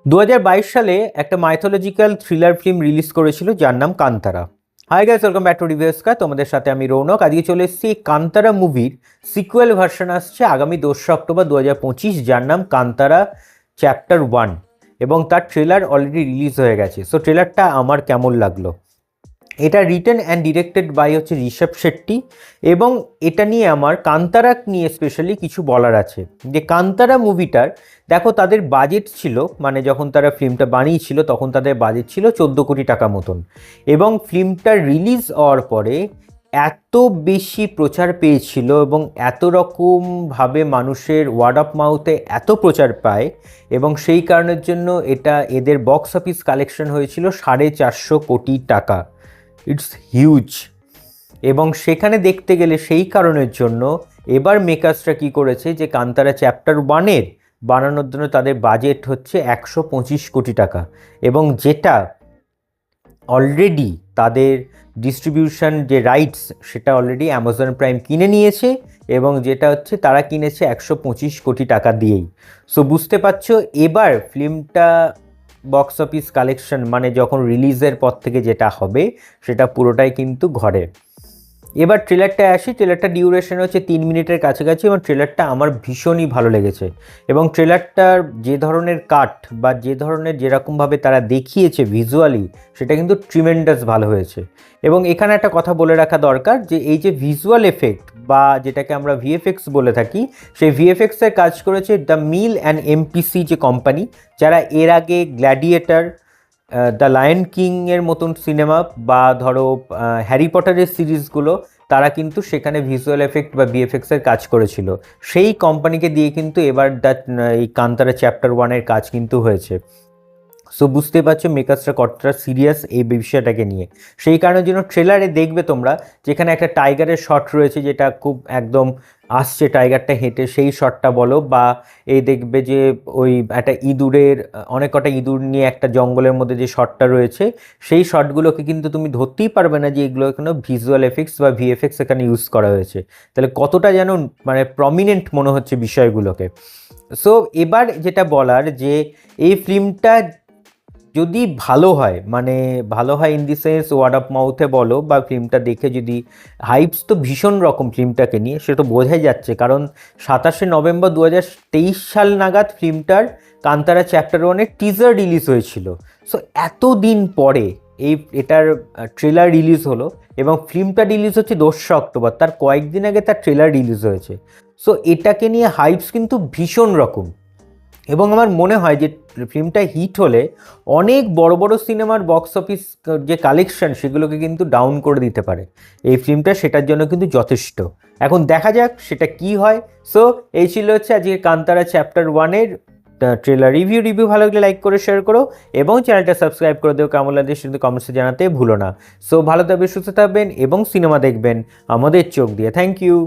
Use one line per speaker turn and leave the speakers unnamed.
2022 সালে একটা mythological thriller film release করেছিল যার নাম Kantara. Hi guys, welcome back to রিভিউসকা। তোমাদের সাথে আমি রৌনক। আজকে চলে এসেছি কান্তারা মুভির সিকুয়েল ভার্সন আসছে আগামী 2 অক্টোবর 2025, যার নাম কান্তারা চ্যাপ্টার 1 এবং তার ট্রেলার অলরেডি রিলিজ হয়ে গেছে। সো ট্রেলারটা আমার কেমন লাগলো? এটা রিটেন অ্যান্ড ডিরেক্টেড বাই হচ্ছে ঋষভ শেট্টি এবং এটা নিয়ে আমার কান্তারা নিয়ে স্পেশালি কিছু বলার আছে। যে কান্তারা মুভিটার দেখো, তাদের বাজেট ছিল, মানে যখন তারা ফিল্মটা বানিয়েছিল তখন তাদের বাজেট ছিল 14 কোটি টাকা মতন, এবং ফিল্মটা রিলিজ হওয়ার পরে এত বেশি প্রচার পেয়েছিল এবং এত রকমভাবে মানুষের ওয়ার্ড অফ মাউথে এত প্রচার পায় এবং সেই কারণের জন্য এটা এদের বক্স অফিস কালেকশন হয়েছিল 450 কোটি টাকা। It's huge. এবং সেখানে দেখতে গেলে সেই কারণের জন্য এবার মেকার্সরা কী করেছে, যে কান্তারা চ্যাপ্টার 1-এর বানানোর জন্য তাদের বাজেট হচ্ছে 125 কোটি টাকা, এবং যেটা অলরেডি তাদের ডিস্ট্রিবিউশন যে রাইটস সেটা অলরেডি অ্যামাজন প্রাইম কিনে নিয়েছে, এবং যেটা হচ্ছে তারা কিনেছে 125 কোটি টাকা দিয়েই। সো বুঝতে পারছো এবার ফিল্মটা বক্স অফিস কালেকশন মানে যখন রিলিজের পর থেকে যেটা হবে সেটা পুরোটাই কিন্তু ঘরে। এবার ট্রেলারটা আসি। ট্রেলারটা ডিউরেশন হচ্ছে 3 মিনিটের কাছাকাছি এবং ট্রেলারটা আমার ভীষণই ভালো লেগেছে। এবং ট্রেলারটার যে ধরনের কাট বা যে ধরনের যেরকমভাবে তারা দেখিয়েছে ভিজুয়ালি, সেটা কিন্তু ট্রিমেন্ডাস ভালো হয়েছে। এবং এখানে একটা কথা বলে রাখা দরকার, যে এই যে ভিজুয়াল এফেক্ট বা যেটাকে আমরা ভিএফএক্স বলে থাকি, সেই ভিএফএক্সের কাজ করেছে দ্য মিল অ্যান্ড এমপিসি যে কোম্পানি, যারা এর আগে গ্ল্যাডিয়েটার, দ্য লায়ন কিংয়ের মতন সিনেমা বা ধরো হ্যারি পটারের সিরিজগুলো, তারা কিন্তু সেখানে ভিজুয়াল এফেক্ট বা বিএফএক্সের কাজ করেছিল। সেই কোম্পানিকে দিয়ে কিন্তু এবার এই কান্তারা চ্যাপ্টার 1-এর কাজ কিন্তু হয়েছে। সো বুঝতে পারছো মেকার্সরা কতটা সিরিয়াস এই বিষয়টাকে নিয়ে। সেই কারণের জন্য ট্রেলারে দেখবে তোমরা, যেখানে একটা টাইগারের শট রয়েছে যেটা খুব একদম আসছে, টাইগারটা হেঁটে সেই শটটা বলো, বা এই দেখবে যে ওই একটা ইঁদুরের, অনেক কটা ইঁদুর নিয়ে একটা জঙ্গলের মধ্যে যে শটটা রয়েছে, সেই শটগুলোকে কিন্তু তুমি ধরতেই পারবে না যে এগুলো এখানে ভিজুয়াল এফেক্টস বা ভিএফএক্স এখানে ইউজ করা হয়েছে। তাহলে কতটা যেন মানে প্রমিনেন্ট মনে হচ্ছে বিষয়গুলোকে। সো এবার যেটা বলার, যে এই ফিল্মটা যদি ভালো হয়, মানে ভালো হয় in the sense word of মাউথে বলো বা ফিল্মটা দেখে যদি হাইপস তো ভীষণ রকম ফিল্মটাকে নিয়ে, সেটা তো বোঝাই যাচ্ছে, কারণ 27শে নভেম্বর 2023 সাল নাগাদ ফিল্মটার কান্তারা চ্যাপ্টার 1-এর টিজার রিলিজ হয়েছিল। সো এতদিন পরে এটার ট্রেলার রিলিজ হলো এবং ফিল্মটা রিলিজ হচ্ছে 2 অক্টোবর, তার কয়েকদিন আগে তার ট্রেলার রিলিজ হয়েছে। সো এটাকে নিয়ে হাইপস কিন্তু ভীষণ রকম, এবং আমার মনে হয় যে ফিল্মটা হিট হলে অনেক বড় বড় সিনেমার বক্স অফিস যে কালেকশন সেগুলোকে কিন্তু ডাউন করে দিতে পারে এই ফিল্মটা, সেটার জন্য কিন্তু যথেষ্ট। এখন দেখা যাক সেটা কি হয়। সো এই ছিল হচ্ছে আজকে কান্তারা চ্যাপ্টার 1-এর ট্রেলার রিভিউ। ভালো লাগলে লাইক করে শেয়ার করো এবং চ্যানেলটা সাবস্ক্রাইব করে দেও। কেমন লাগছে সেটা কমেন্টসে জানাতে ভুলো না। সো ভালো থাকবে, সুস্থ থাকবেন এবং সিনেমা দেখবেন আমাদের চোখ দিয়ে। Thank you.